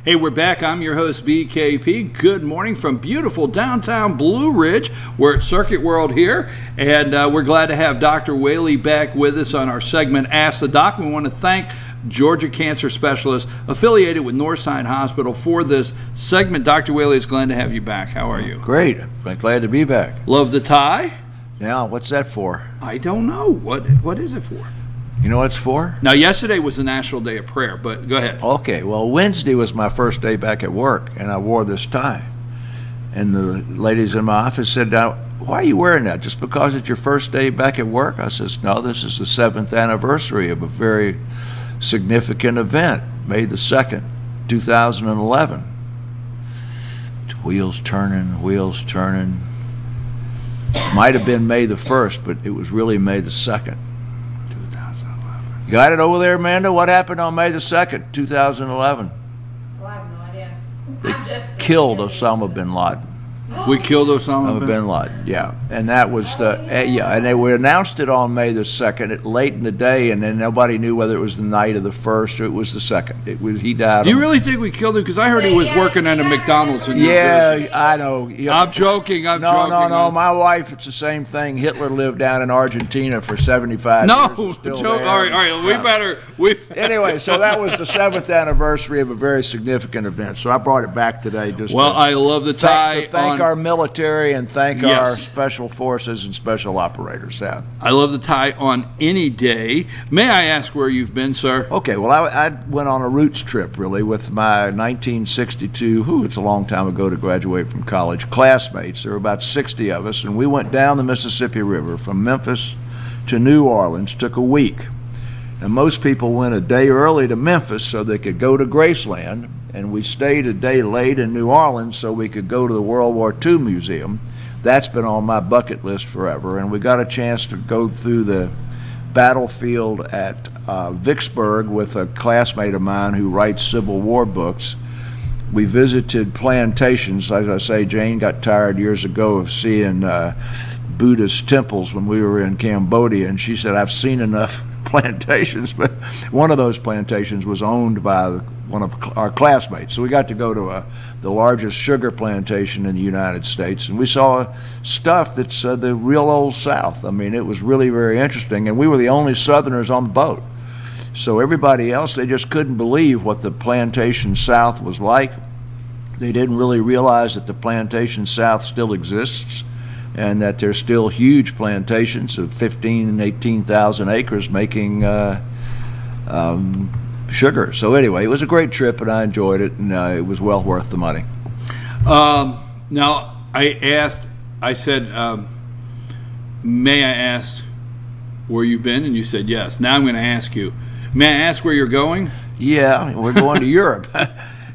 Hey, we're back. I'm your host, BKP. Good morning from beautiful downtown Blue Ridge. We're at Circuit World here, and we're glad to have Dr. Whaley back with us on our segment, Ask the Doc. We want to thank Georgia Cancer Specialist affiliated with Northside Hospital for this segment. Dr. Whaley, it's glad to have you back. How are you? Great. I'm glad to be back. Love the tie? Now, what's that for? I don't know. What is it for? You know what it's for? Now, yesterday was the National Day of Prayer, but go ahead. Okay, well, Wednesday was my first day back at work, and I wore this tie. And the ladies in my office said, "Now, why are you wearing that? Just because it's your first day back at work?" I says, "No, this is the 7th anniversary of a very significant event, May the 2nd, 2011. Wheels turning, wheels turning. Might have been May the 1st, but it was really May the 2nd. You got it over there, Amanda? What happened on May the 2nd, 2011? Well, I have no idea. They killed Osama bin Laden. We killed Osama bin Laden, yeah. And that was and they announced it on May the 2nd, late in the day, and then nobody knew whether it was the night of the 1st or it was the 2nd. He died. Do you really think we killed him? Because I heard he was working at a McDonald's in New Jersey. Yeah, I know. I'm joking. I'm joking. No. My wife, it's the same thing. Hitler lived down in Argentina for 75 years. No, joke. All right. We better. Anyway, so that was the 7th anniversary of a very significant event. So I brought it back today. I love the tie. Thank our military and thank our special forces and special operators. Yeah. I love the tie on any day. May I ask where you've been, sir? Okay, well, I went on a roots trip, really, with my 1962, it's a long time ago to graduate from college, classmates. There were about 60 of us, and we went down the Mississippi River from Memphis to New Orleans. Took a week. And most people went a day early to Memphis so they could go to Graceland, and we stayed a day late in New Orleans so we could go to the World War II Museum. That's been on my bucket list forever, and we got a chance to go through the battlefield at Vicksburg with a classmate of mine who writes Civil War books. We visited plantations. As I say, Jane got tired years ago of seeing Buddhist temples when we were in Cambodia, and she said, "I've seen enough plantations," but one of those plantations was owned by one of our classmates. So we got to go to the largest sugar plantation in the United States, and we saw stuff that's the real old South. I mean, it was really very interesting, and we were the only Southerners on the boat. So everybody else, they just couldn't believe what the plantation South was like. They didn't really realize that the plantation South still exists, and that there's still huge plantations of 15,000 and 18,000 acres making sugar. So anyway, it was a great trip, and I enjoyed it, and it was well worth the money. Now, I said, may I ask where you've been? And you said yes. Now I'm going to ask you, may I ask where you're going? Yeah, we're going to Europe.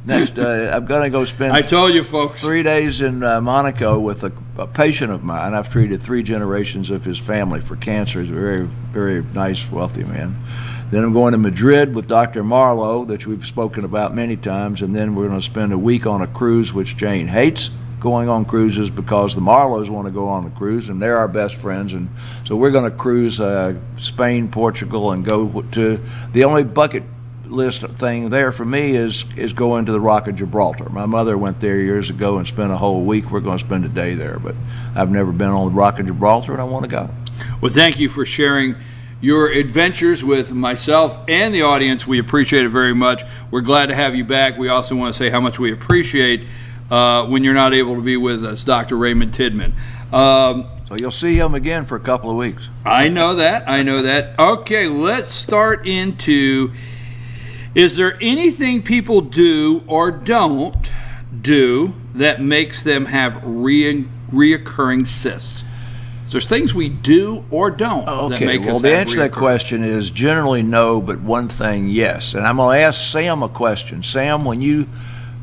Next, I'm going to go spend, I told you, folks, 3 days in Monaco with a patient of mine. I've treated 3 generations of his family for cancer. He's a very, very nice, wealthy man. Then I'm going to Madrid with Dr. Marlowe, that we've spoken about many times, and then we're going to spend a week on a cruise, which Jane hates going on cruises because the Marlowes want to go on the cruise, and they're our best friends. And so we're going to cruise Spain, Portugal, and go to the only bucket list thing there for me is going to the Rock of Gibraltar. My mother went there years ago and spent a whole week. We're going to spend a day there, but I've never been on the Rock of Gibraltar, and I want to go. Well, thank you for sharing your adventures with myself and the audience. We appreciate it very much. We're glad to have you back. We also want to say how much we appreciate when you're not able to be with us, Dr. Raymond Tidman. So you'll see him again for a couple of weeks. I know that. I know that. Okay, let's start into, is there anything people do or don't do that makes them have reoccurring cysts? There's things we do or don't that make us have the answer to that question is generally no, but one thing, yes. And I'm going to ask Sam a question. Sam, when you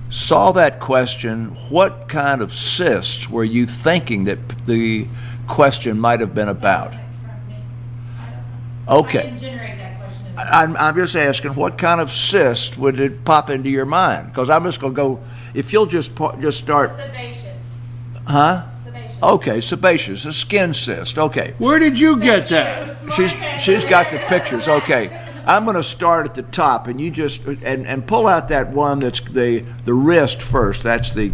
saw that question, what kind of cysts were you thinking that the question might have been about? Okay. I didn't generate that question. I'm just asking, what kind of cyst would it pop into your mind? Because I'm just going to go, if you'll just start. Sebaceous. Huh? Sebaceous. Okay, sebaceous, a skin cyst. Okay. Where did you get that? She's got the pictures. Okay. I'm going to start at the top, and you just and pull out that one that's the wrist first. That's the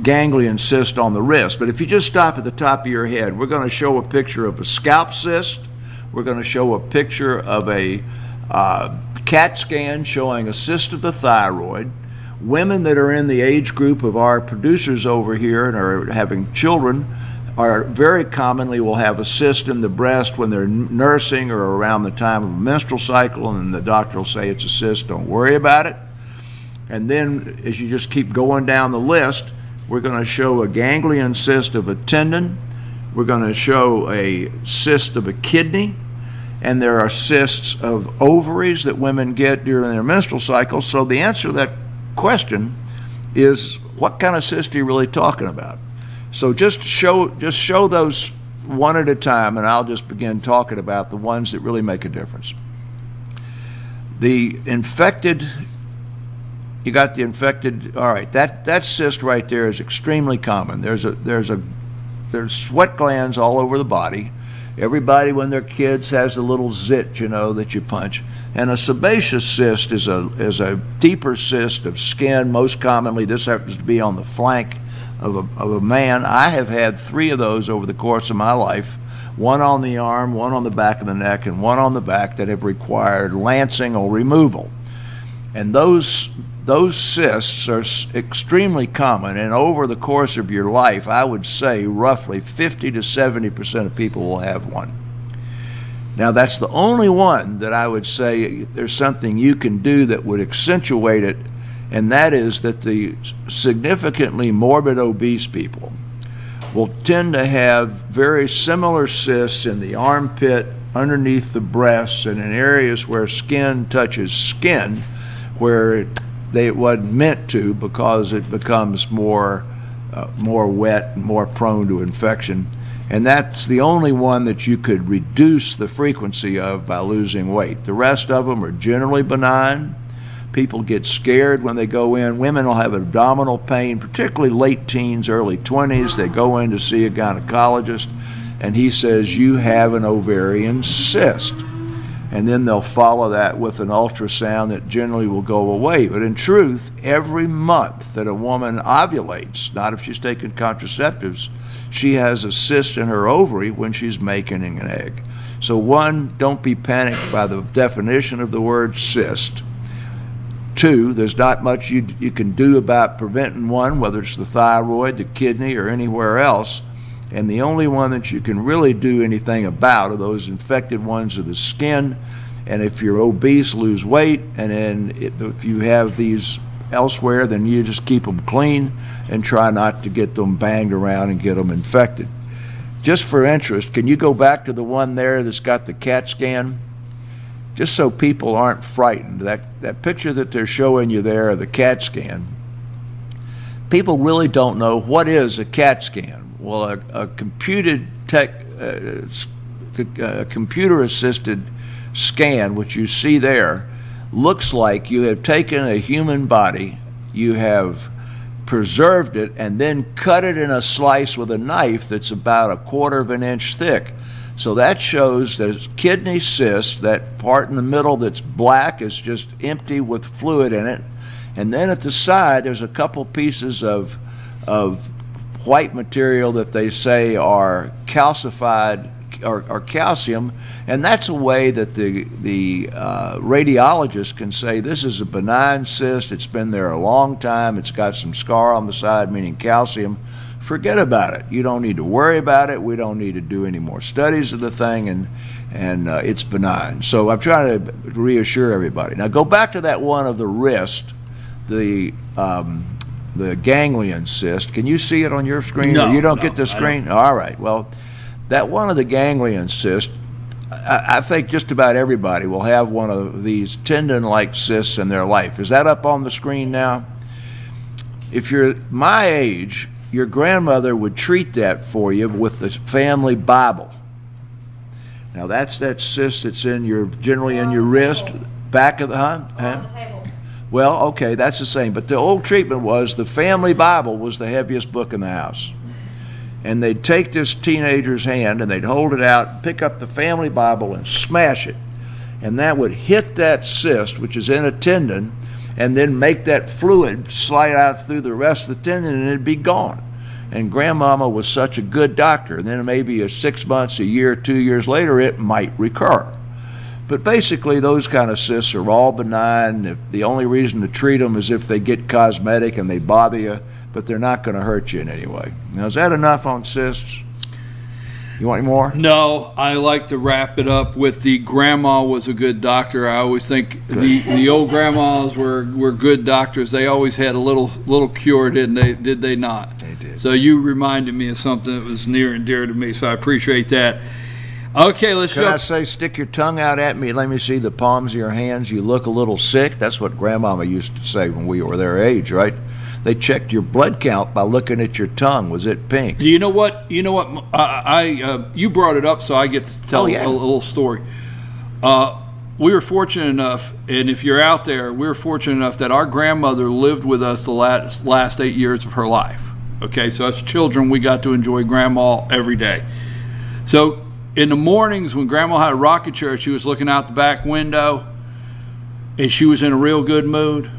ganglion cyst on the wrist. But if you just stop at the top of your head, we're going to show a picture of a scalp cyst. We're going to show a picture of a CAT scan showing a cyst of the thyroid. Women that are in the age group of our producers over here and are having children are very commonly will have a cyst in the breast when they're nursing or around the time of a menstrual cycle, and then the doctor will say it's a cyst, don't worry about it. And then as you just keep going down the list, we're going to show a ganglion cyst of a tendon. We're going to show a cyst of a kidney. And there are cysts of ovaries that women get during their menstrual cycle. So the answer to that question is, what kind of cyst are you really talking about? So just show those one at a time, and I'll just begin talking about the ones that really make a difference. The infected, you got the infected, all right, that cyst right there is extremely common. There's sweat glands all over the body. Everybody, when they're kids, has a little zit, you know, that you punch. And a sebaceous cyst is a deeper cyst of skin. Most commonly, this happens to be on the flank of a man. I have had 3 of those over the course of my life, one on the arm, one on the back of the neck, and one on the back, that have required lancing or removal. And those cysts are extremely common, and over the course of your life, I would say roughly 50 to 70% of people will have one. Now, that's the only one that I would say there's something you can do that would accentuate it, and that is that the significantly morbid obese people will tend to have very similar cysts in the armpit, underneath the breasts, and in areas where skin touches skin, where it wasn't meant to, because it becomes more wet and more prone to infection. And that's the only one that you could reduce the frequency of by losing weight. The rest of them are generally benign. People get scared when they go in. Women will have abdominal pain, particularly late teens, early 20s. They go in to see a gynecologist, and he says, you have an ovarian cyst. And then they'll follow that with an ultrasound that generally will go away. But in truth, every month that a woman ovulates, not if she's taking contraceptives, she has a cyst in her ovary when she's making an egg. So one, don't be panicked by the definition of the word cyst. 2, there's not much you can do about preventing one, whether it's the thyroid, the kidney, or anywhere else. And the only one that you can really do anything about are those infected ones of the skin. And if you're obese, lose weight. And then if you have these elsewhere, then you just keep them clean and try not to get them banged around and get them infected. Just for interest, can you go back to the one there that's got the CAT scan? Just so people aren't frightened. That picture that they're showing you there of the CAT scan, people really don't know what is a CAT scan. Well, a computer-assisted scan, which you see there, looks like you have taken a human body, you have preserved it, and then cut it in a slice with a knife that's about 1/4 of an inch thick. So that shows the kidney cyst, that part in the middle that's black is just empty with fluid in it. And then at the side, there's a couple pieces of white material that they say are calcified or calcium, and that's a way that the radiologist can say this is a benign cyst, it's been there a long time, it's got some scar on the side, meaning calcium. Forget about it. You don't need to worry about it. We don't need to do any more studies of the thing, and it's benign. So I'm trying to reassure everybody. Now go back to that one of the wrist, the ganglion cyst. Can you see it on your screen? No, you don't no, get the screen? All right. Well, that one of the ganglion cyst, I think just about everybody will have one of these tendon-like cysts in their life. Is that up on the screen now? If you're my age, your grandmother would treat that for you with the family Bible. Now that's that cyst that's in your, generally in your wrist, back of the, On the table. Well, okay, that's the same. But the old treatment was the family Bible was the heaviest book in the house. And they'd take this teenager's hand and they'd hold it out, pick up the family Bible and smash it. And that would hit that cyst, which is in a tendon, and then make that fluid slide out through the rest of the tendon and it'd be gone. And grandmama was such a good doctor. And then maybe 6 months, a year, 2 years later, it might recur. But basically, those kind of cysts are all benign. The only reason to treat them is if they get cosmetic and they bother you, but they're not going to hurt you in any way. Now, is that enough on cysts? You want any more? No, I like to wrap it up with the grandma was a good doctor. I always think the old grandmas were good doctors. They always had a little cure, didn't they? Did they not? They did. So you reminded me of something that was near and dear to me, so I appreciate that. Okay, let's Can jump. I say, stick your tongue out at me and let me see the palms of your hands? You look a little sick. That's what grandmama used to say when we were their age, right? They checked your blood count by looking at your tongue. Was it pink? You know what? You brought it up, so I get to tell a little story. We were fortunate enough, and if you're out there, we were fortunate enough that our grandmother lived with us the last 8 years of her life. Okay, so as children, we got to enjoy grandma every day. So in the mornings when grandma had a rocket chair, she was looking out the back window, and she was in a real good mood.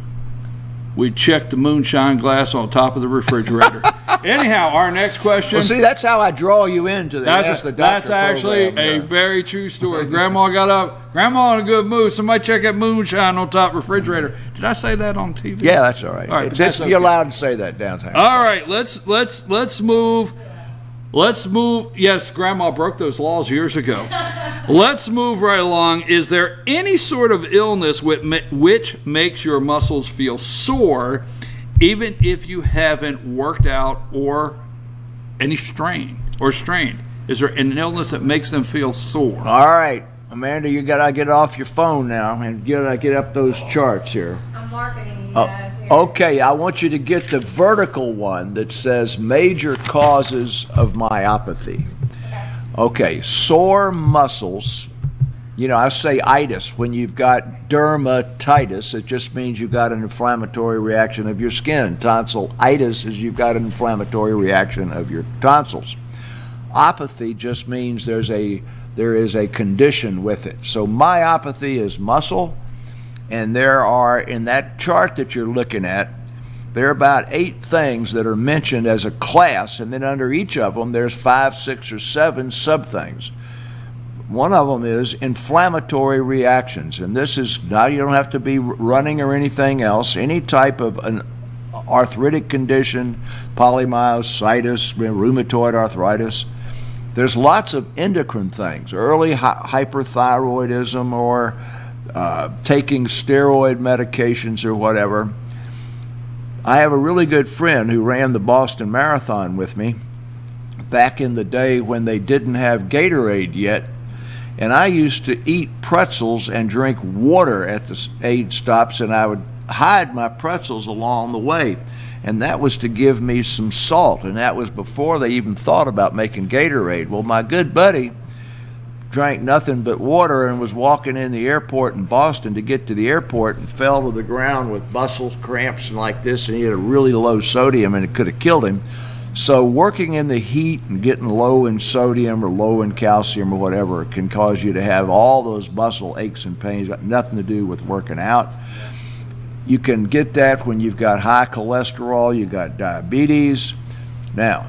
We'd check the moonshine glass on top of the refrigerator. Anyhow, our next question. Well, see, that's how I draw you into the Ask the Doctor That's actually program. a very true story. Grandma got up. Grandma in a good mood. Somebody check that moonshine on top of the refrigerator. Did I say that on TV? Yeah, that's all right. All right, that's okay. You're allowed to say that downtown. All right, let's move. Let's move. Yes, Grandma broke those laws years ago. Let's move right along. Is there any sort of illness which makes your muscles feel sore, even if you haven't worked out or any strain or strained? Is there an illness that makes them feel sore? All right, Amanda, you got to get off your phone now and get up those charts here. I'm marketing you guys here. Okay, I want you to get the vertical one that says major causes of myopathy. Okay, sore muscles. You know, I say itis. When you've got dermatitis, it just means you've got an inflammatory reaction of your skin. Tonsillitis is you've got an inflammatory reaction of your tonsils. Opathy just means there is a condition with it. So myopathy is muscle. And there are, in that chart that you're looking at, there are about 8 things that are mentioned as a class, and then under each of them there's 5, 6, or 7 sub-things. One of them is inflammatory reactions, and this is, now you don't have to be running or anything else, any type of an arthritic condition, polymyositis, rheumatoid arthritis. There's lots of endocrine things, early hyperthyroidism or taking steroid medications or whatever. I have a really good friend who ran the Boston Marathon with me back in the day when they didn't have Gatorade yet, and I used to eat pretzels and drink water at the aid stops, and I would hide my pretzels along the way, and that was to give me some salt, and that was before they even thought about making Gatorade. Well, my good buddy drank nothing but water and was walking in the airport in Boston to get to the airport and fell to the ground with muscle cramps and like this, and he had a really low sodium and it could have killed him. So working in the heat and getting low in sodium or low in calcium or whatever can cause you to have all those muscle aches and pains. Got nothing to do with working out. You can get that when you've got high cholesterol, you've got diabetes. Now,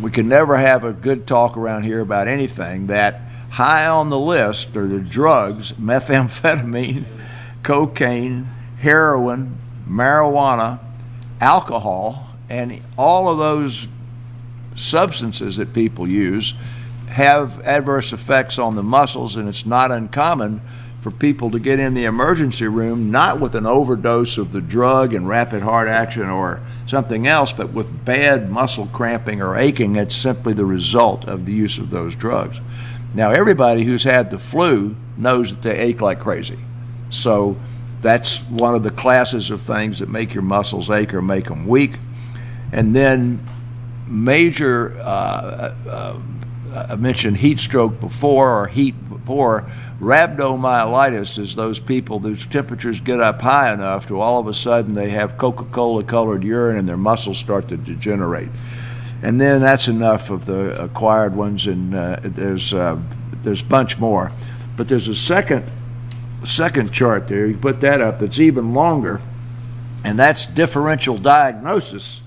we can never have a good talk around here about anything. That high on the list are the drugs: methamphetamine, cocaine, heroin, marijuana, alcohol, and all of those substances that people use have adverse effects on the muscles, and it's not uncommon for people to get in the emergency room not with an overdose of the drug and rapid heart action or something else, but with bad muscle cramping or aching. It's simply the result of the use of those drugs. Now, everybody who's had the flu knows that they ache like crazy. So that's one of the classes of things that make your muscles ache or make them weak. And then major, I mentioned heat stroke before, or heat before. Rhabdomyolysis is those people whose temperatures get up high enough to all of a sudden they have Coca-Cola colored urine and their muscles start to degenerate. And then that's enough of the acquired ones, and there's a bunch more. But there's a second chart there. You put that up, that's even longer, and that's differential diagnosis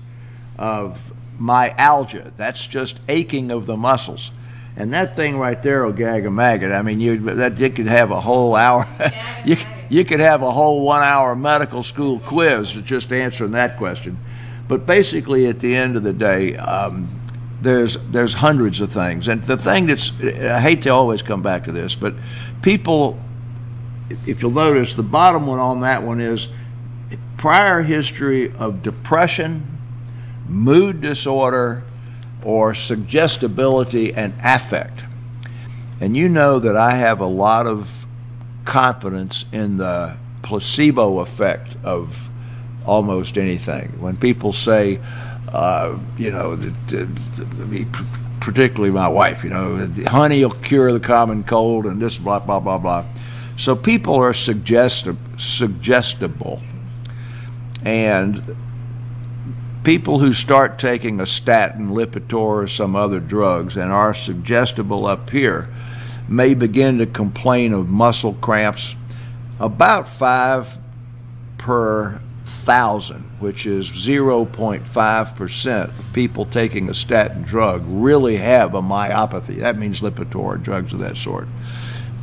of myalgia. That's just aching of the muscles. And that thing right there will gag a maggot. I mean, you could have a whole hour. you could have a whole 1 hour medical school quiz just answering that question. But basically, at the end of the day, there's hundreds of things. And the thing I hate to always come back to this, but people, if you'll notice, the bottom one on that one is prior history of depression, mood disorder, or suggestibility and affect. And you know that I have a lot of confidence in the placebo effect of almost anything. When people say, particularly my wife, honey will cure the common cold and this blah, blah, blah, blah. So people are suggestible. And people who start taking a statin, Lipitor, or some other drugs and are suggestible up here may begin to complain of muscle cramps. About 5 per 1,000, which is 0.5% of people taking a statin drug really have a myopathy. That means Lipitor, drugs of that sort.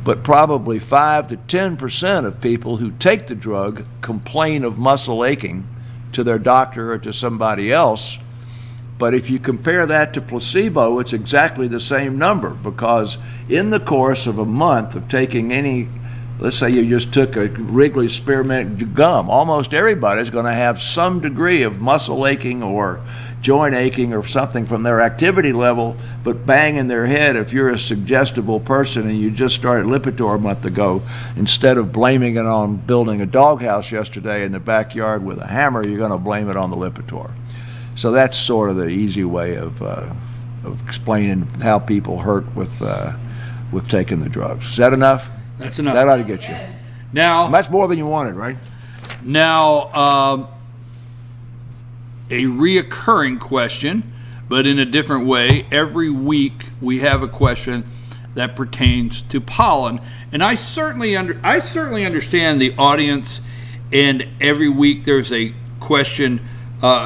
But probably 5 to 10% of people who take the drug complain of muscle aching to their doctor or to somebody else. But if you compare that to placebo, it's exactly the same number, because in the course of a month of taking any, let's say you just took a Wrigley spearmint gum, almost everybody's going to have some degree of muscle aching or joint aching or something from their activity level, but bang in their head, if you're a suggestible person and you just started Lipitor a month ago, instead of blaming it on building a doghouse yesterday in the backyard with a hammer, you're going to blame it on the Lipitor. So that's sort of the easy way of explaining how people hurt with taking the drugs. Is that enough? That's enough. That ought to get you. Now, that's more than you wanted, right? Now, a reoccurring question, but in a different way. Every week we have a question that pertains to pollen, and I certainly understand the audience, and every week there's a question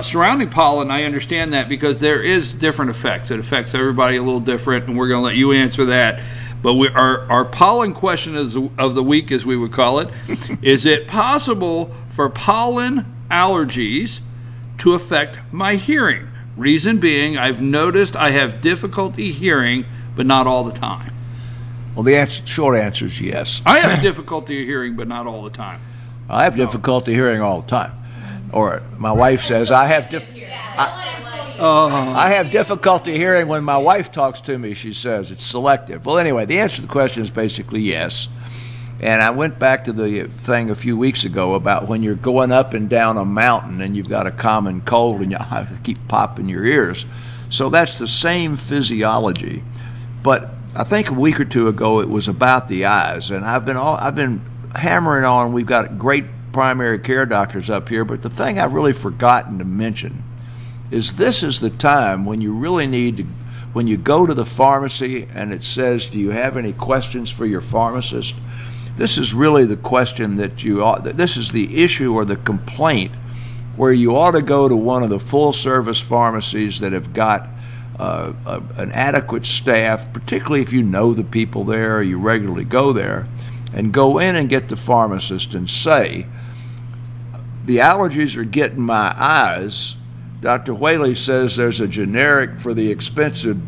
surrounding pollen. I understand that because there is different effects. It affects everybody a little different, and we're going to let you answer that. But our pollen question of the week, as we would call it, is it possible for pollen allergies to affect my hearing? Reason being, I've noticed I have difficulty hearing, but not all the time. Well, the short answer is yes. I have difficulty hearing, but not all the time. I have difficulty hearing all the time. Or my wife says I have difficulty hearing when my wife talks to me. She says it's selective. Well, anyway, the answer to the question is basically yes. And I went back to the thing a few weeks ago about when you're going up and down a mountain and you've got a common cold and you keep popping your ears. So that's the same physiology. But I think a week or two ago it was about the eyes, and I've been hammering on. We've got great primary care doctors up here, but the thing I've really forgotten to mention is this is the time when you really need to, when you go to the pharmacy and it says, do you have any questions for your pharmacist? This is really the question that this is the issue or the complaint where you ought to go to one of the full-service pharmacies that have got an adequate staff, particularly if you know the people there or you regularly go there, and go in and get the pharmacist and say, the allergies are getting my eyes. Dr. Whaley says there's a generic for the expensive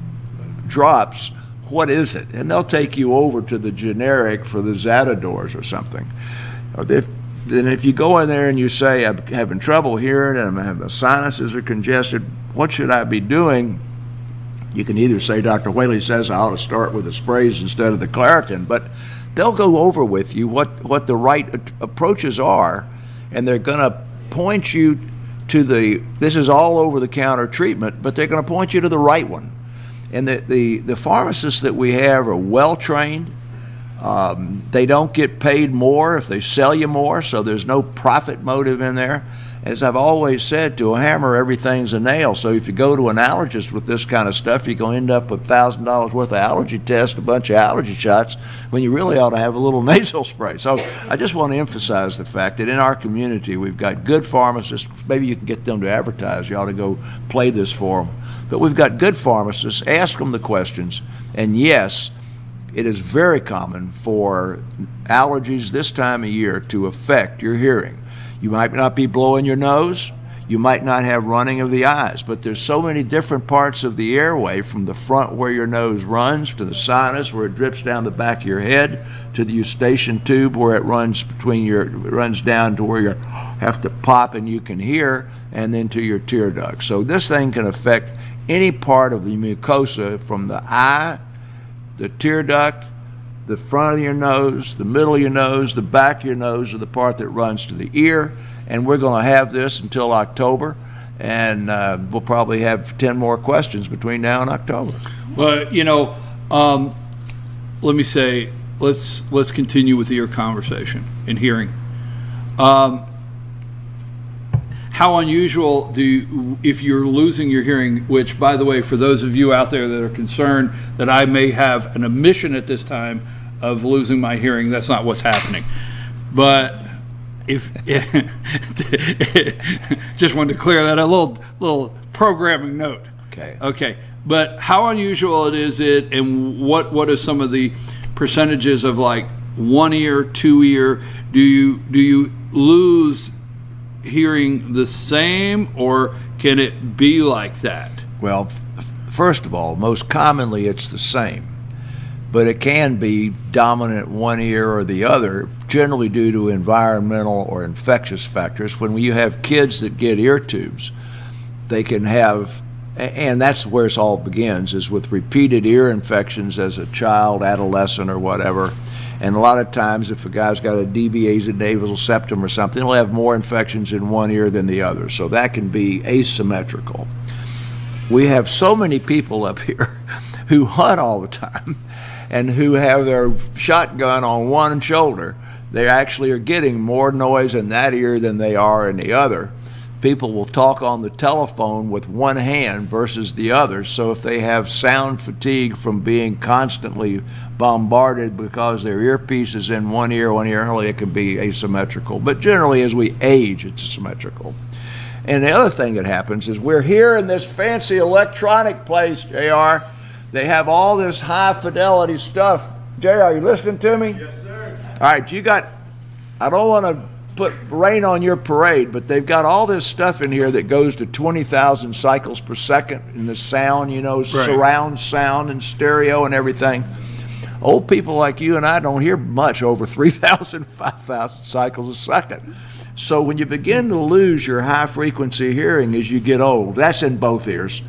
drops. What is it? And they'll take you over to the generic for the Zatadors or something. Then if you go in there and you say, I'm having trouble hearing and my sinuses are congested, what should I be doing? You can either say, Dr. Whaley says I ought to start with the sprays instead of the Claritin, but they'll go over with you what the right approaches are, and they're going to point you to this is all over-the-counter treatment, but they're going to point you to the right one. And the pharmacists that we have are well-trained. They don't get paid more if they sell you more, so there's no profit motive in there. As I've always said, to a hammer, everything's a nail. So if you go to an allergist with this kind of stuff, you're going to end up with $1,000 worth of allergy tests, a bunch of allergy shots, when you really ought to have a little nasal spray. So I just want to emphasize the fact that in our community, we've got good pharmacists. Maybe you can get them to advertise. You ought to go play this for them. But we've got good pharmacists. Ask them the questions. And yes, it is very common for allergies this time of year to affect your hearing. You might not be blowing your nose, you might not have running of the eyes, but there's so many different parts of the airway, from the front where your nose runs, to the sinus where it drips down the back of your head, to the eustachian tube where it runs runs down to where you have to pop and you can hear, and then to your tear duct. So this thing can affect any part of the mucosa, from the eye, the tear duct, the front of your nose, the middle of your nose, the back of your nose, or the part that runs to the ear. And we're going to have this until October, and we'll probably have 10 more questions between now and October. Well, you know, let me say, let's continue with your conversation in hearing. How unusual if you're losing your hearing, which, by the way, for those of you out there that are concerned that I may have an omission at this time of losing my hearing, that's not what's happening. But if just wanted to clear that, a little programming note. Okay. But how unusual is it, and what are some of the percentages of, like, 1 ear, 2 ear? Do you lose hearing the same, or can it be like that? Well, first of all, most commonly it's the same, but it can be dominant one ear or the other, generally due to environmental or infectious factors. When you have kids that get ear tubes, they can have, and that's where it all begins, is with repeated ear infections as a child, adolescent, or whatever. And a lot of times, if a guy's got a deviated nasal septum or something, he'll have more infections in one ear than the other. So that can be asymmetrical. We have so many people up here who hunt all the time and who have their shotgun on one shoulder. They actually are getting more noise in that ear than they are in the other. People will talk on the telephone with one hand versus the other. So if they have sound fatigue from being constantly bombarded because their earpiece is in one ear only, it can be asymmetrical. But generally, as we age, it's symmetrical. And the other thing that happens is we're here in this fancy electronic place, JR. They have all this high fidelity stuff. JR, are you listening to me? Yes, sir. All right, I don't want to put rain on your parade, but they've got all this stuff in here that goes to 20,000 cycles per second in the sound, you know, right. Surround sound and stereo and everything. Old people like you and I don't hear much over 3,000, 5,000 cycles a second. So when you begin to lose your high frequency hearing as you get old, that's in both ears.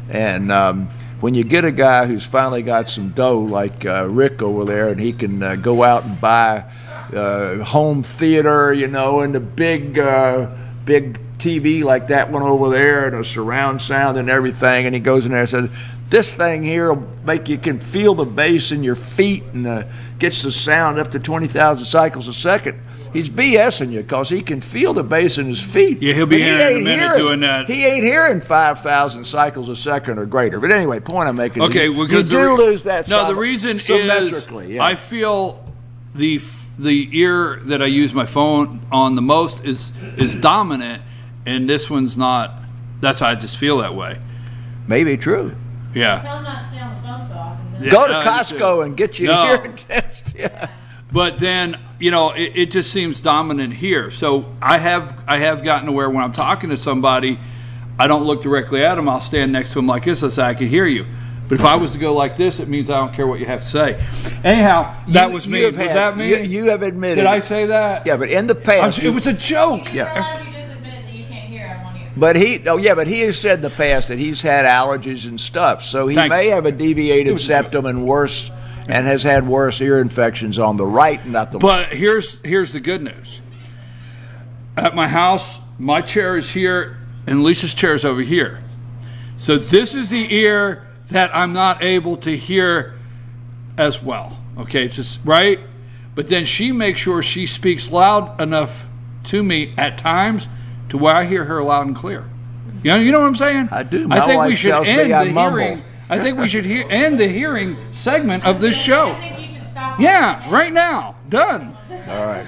And when you get a guy who's finally got some dough like Rick over there, and he can go out and buy home theater, you know, and the big TV like that one over there, and a surround sound and everything, and he goes in there and says, this thing here will make you can feel the bass in your feet, and gets the sound up to 20,000 cycles a second. He's BSing you because he can feel the bass in his feet. Yeah, he'll be here in a minute doing that. He ain't hearing 5,000 cycles a second or greater. But anyway, point I'm making. Okay, you do lose that. No, the reason is yeah. I feel the ear that I use my phone on the most is dominant, and this one's not. That's how I just feel that way. Maybe true. Yeah. Tell him not to stay on the phone so often. Go to Costco and get you a hearing test. Yeah. But then, you know, it just seems dominant here. So I have gotten to where when I'm talking to somebody, I don't look directly at them. I'll stand next to them like this so I can hear you. But if I was to go like this, it means I don't care what you have to say. Anyhow, that was me. Was that me? You have admitted. Did I say that? Yeah, but in the past. It was a joke. Yeah. You just admitted that you can't hear on one ear. But he has said in the past that he's had allergies and stuff. So he may have a deviated septum and worse. And has had worse ear infections on the right, not the left. But here's the good news. At my house, my chair is here, and Lisa's chair is over here. So this is the ear that I'm not able to hear as well. Okay, it's just right. But then she makes sure she speaks loud enough to me at times to where I hear her loud and clear. You know what I'm saying? I do. I think wife we should tells end me I the mumble. hearing. I think we should end the hearing segment of this show. I think you should stop. Yeah, right now. Done. All right.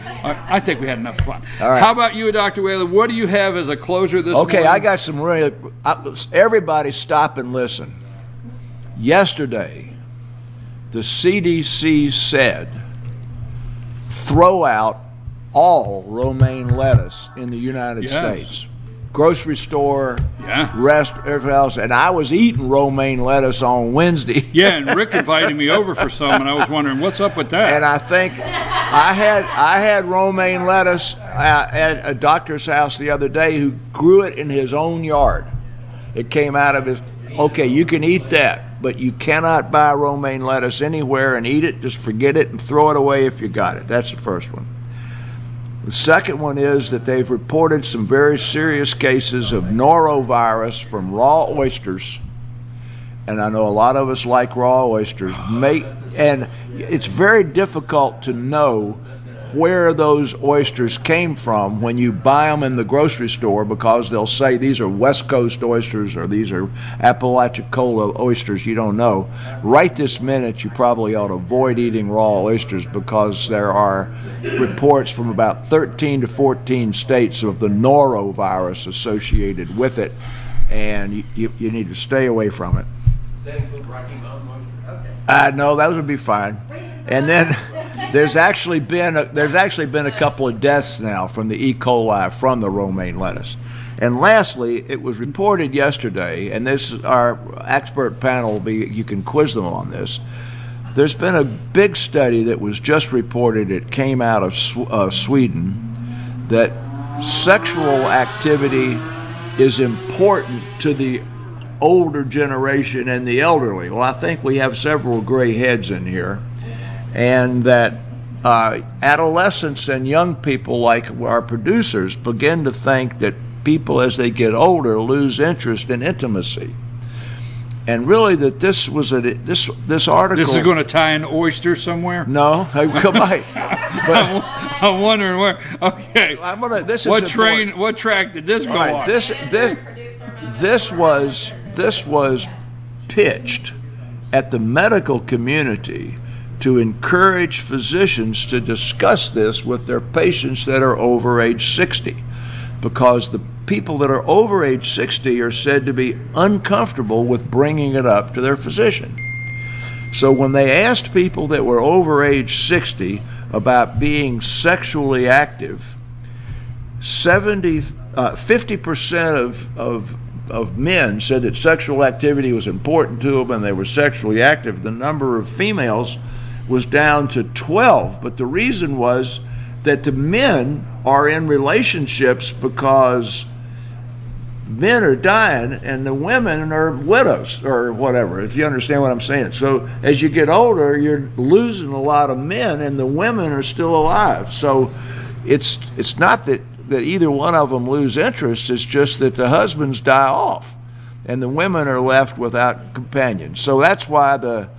I think we had enough fun. All right. How about you, Dr. Whaley? What do you have as a closer this morning? Okay, I got some really. Everybody stop and listen. Yesterday, the CDC said throw out all romaine lettuce in the United States. Grocery store, everything else. And I was eating romaine lettuce on Wednesday. Yeah, and Rick invited me over for some, and I was wondering what's up with that. And I think I had romaine lettuce at a doctor's house the other day who grew it in his own yard. It came out of his. Okay, you can eat that, but you cannot buy romaine lettuce anywhere and eat it. Just forget it and throw it away if you got it. That's the first one. The second one is that they've reported some very serious cases of norovirus from raw oysters. And I know a lot of us like raw oysters. And it's very difficult to know where those oysters came from when you buy them in the grocery store, because they'll say these are West Coast oysters or these are Apalachicola oysters. You don't know. Right this minute, you probably ought to avoid eating raw oysters, because there are reports from about 13 to 14 states of the norovirus associated with it, and you need to stay away from it. Does that include Rocky Mountain oysters? No, that would be fine. And then there's actually been a couple of deaths now from the E. coli from the romaine lettuce. And lastly, it was reported yesterday, and this is our expert panel. You can quiz them on this. There's been a big study that was just reported. It came out of Sweden, that sexual activity is important to the older generation and the elderly. Well, I think we have several gray heads in here, and that adolescents and young people like our producers begin to think that people as they get older lose interest in intimacy. And really that this was this article. This is going to tie in oysters somewhere? No, I might. But I'm wondering where. Okay. What track did this go on? This was pitched at the medical community to encourage physicians to discuss this with their patients that are over age 60, because the people that are over age 60 are said to be uncomfortable with bringing it up to their physician. So when they asked people that were over age 60 about being sexually active, 50% of men said that sexual activity was important to them and they were sexually active. The number of females was down to 12, but the reason was that the men are in relationships because men are dying and the women are widows or whatever, if you understand what I'm saying. So as you get older, you're losing a lot of men and the women are still alive. So it's not that either one of them lose interest, it's just that the husbands die off and the women are left without companions. So that's why the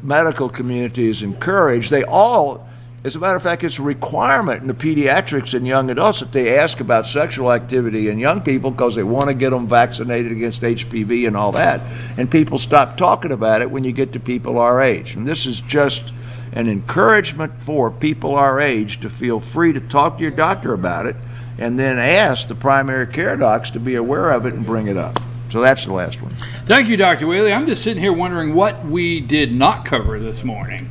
medical community is encouraged. They all, as a matter of fact, it's a requirement in the pediatrics and young adults that they ask about sexual activity in young people, because they want to get them vaccinated against HPV and all that. And people stop talking about it when you get to people our age. And this is just an encouragement for people our age to feel free to talk to your doctor about it, and then ask the primary care docs to be aware of it and bring it up. So that's the last one. Thank you, Dr. Whaley. I'm just sitting here wondering what we did not cover this morning.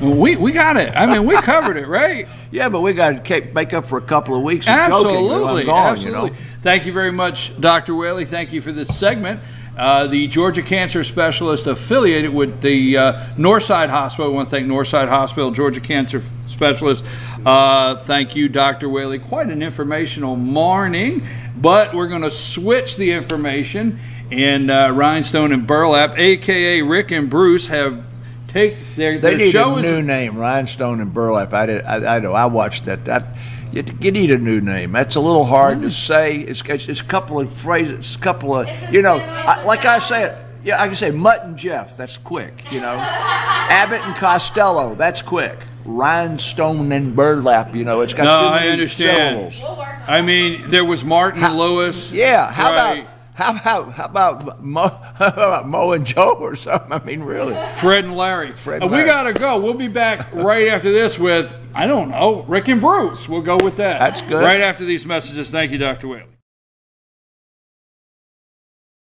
We got it. I mean, we covered it, right? Yeah, but we got to make up for a couple of weeks of absolutely, joking. I'm gone, absolutely. You know? Thank you very much, Dr. Whaley. Thank you for this segment. The Georgia Cancer Specialist affiliated with the Northside Hospital. I want to thank Northside Hospital, Georgia Cancer Specialist. Thank you, Dr. Whaley. Quite an informational morning, but we're going to switch the information. And Rhinestone and Burlap, a.k.a. Rick and Bruce, have their show need a new name, Rhinestone and Burlap. I know. I watched that. You need a new name. That's a little hard to say. It's a couple of phrases, like I say it. Yeah, I can say Mutt and Jeff. That's quick. Abbott and Costello. That's quick. rhinestone and burlap. You know, it's got No, too I many understand. syllables. We'll work on I that. mean, there was Martin Lewis. Yeah, how right. about Mo and Joe or something? I mean, really. Fred and Larry. Fred We and Larry. got to go. We'll be back right after this with, I don't know, Rick and Bruce. We'll go with that. That's good. Right after these messages. Thank you, Dr. Whaley.